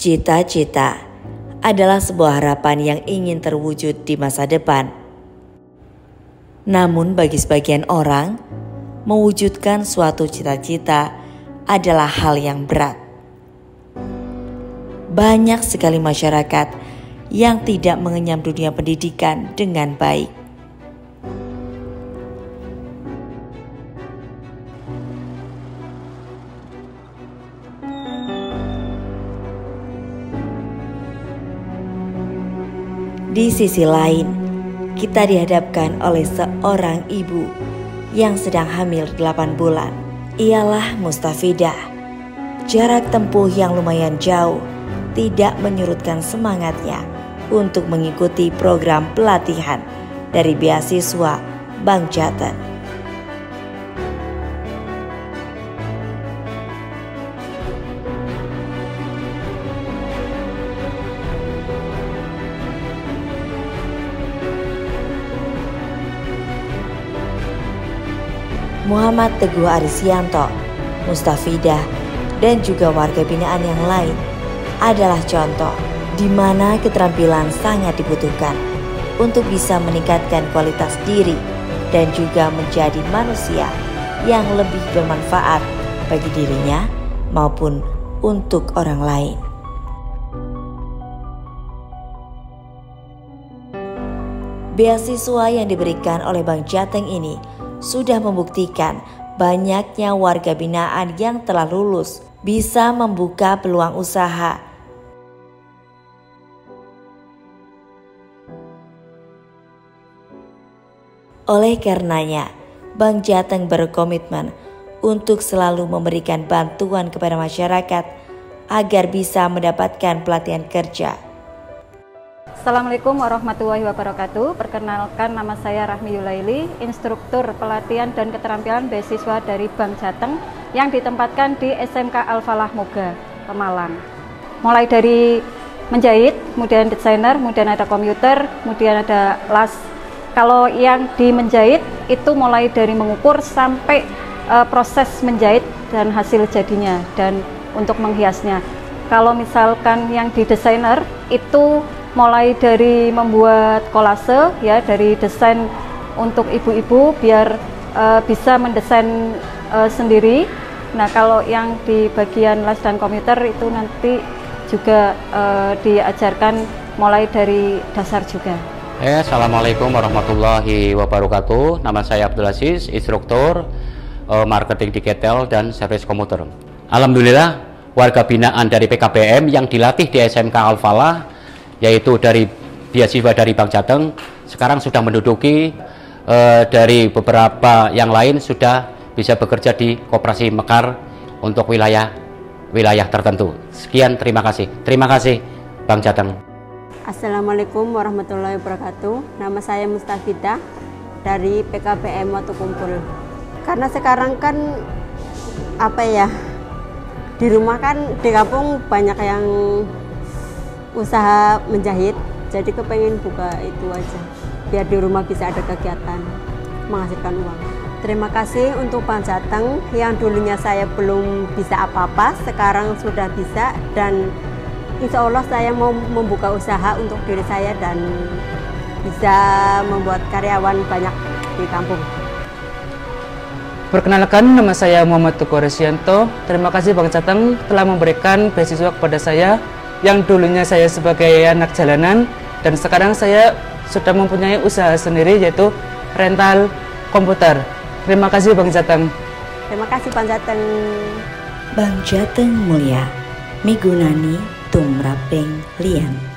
Cita-cita adalah sebuah harapan yang ingin terwujud di masa depan. Namun bagi sebagian orang, mewujudkan suatu cita-cita adalah hal yang berat. Banyak sekali masyarakat yang tidak mengenyam dunia pendidikan dengan baik. Di sisi lain, kita dihadapkan oleh seorang ibu yang sedang hamil 8 bulan. Ialah Mustafidah. Jarak tempuh yang lumayan jauh tidak menyurutkan semangatnya untuk mengikuti program pelatihan dari beasiswa Bank Jateng. Muhammad Teguh Arisyanto, Mustafidah, dan juga warga binaan yang lain adalah contoh di mana keterampilan sangat dibutuhkan untuk bisa meningkatkan kualitas diri dan juga menjadi manusia yang lebih bermanfaat bagi dirinya maupun untuk orang lain. Beasiswa yang diberikan oleh Bank Jateng ini sudah membuktikan banyaknya warga binaan yang telah lulus bisa membuka peluang usaha. Oleh karenanya, Bank Jateng berkomitmen untuk selalu memberikan bantuan kepada masyarakat agar bisa mendapatkan pelatihan kerja. Assalamualaikum warahmatullahi wabarakatuh. Perkenalkan, nama saya Rahmi Yulaili, instruktur pelatihan dan keterampilan beasiswa dari Bank Jateng yang ditempatkan di SMK Al-Falah Moga, Pemalang. Mulai dari menjahit, kemudian desainer, kemudian ada komputer, kemudian ada las. Kalau yang di menjahit itu mulai dari mengukur sampai proses menjahit dan hasil jadinya dan untuk menghiasnya. Kalau misalkan yang di desainer itu mulai dari membuat kolase, ya, dari desain untuk ibu-ibu biar bisa mendesain sendiri. Nah, kalau yang di bagian las dan komputer itu nanti juga diajarkan mulai dari dasar juga. Assalamualaikum warahmatullahi wabarakatuh. Nama saya Abdul Aziz, instruktur marketing digital dan servis komputer. Alhamdulillah, warga binaan dari PKBM yang dilatih di SMK Al-Falah, yaitu dari beasiswa dari Bank Jateng, sekarang sudah menduduki dari beberapa yang lain sudah bisa bekerja di Koperasi Mekar untuk wilayah tertentu. Sekian, terima kasih. Terima kasih Bank Jateng. Assalamualaikum warahmatullahi wabarakatuh. Nama saya Mustafidah dari PKBM Watu Kumpul. Karena sekarang kan di rumah kan di kampung banyak yang usaha menjahit, jadi kepengen buka itu aja biar di rumah bisa ada kegiatan menghasilkan uang. Terima kasih untuk Bank Jateng yang dulunya saya belum bisa apa-apa, sekarang sudah bisa, dan insya Allah saya mau membuka usaha untuk diri saya dan bisa membuat karyawan banyak di kampung. Perkenalkan, nama saya Muhammad Teguh Arisyanto. Terima kasih Bank Jateng telah memberikan beasiswa kepada saya yang dulunya saya sebagai anak jalanan dan sekarang saya sudah mempunyai usaha sendiri, yaitu rental komputer. Terima kasih Bank Jateng. Terima kasih Bank Jateng. Bank Jateng Mulia, migunani tumraping lian.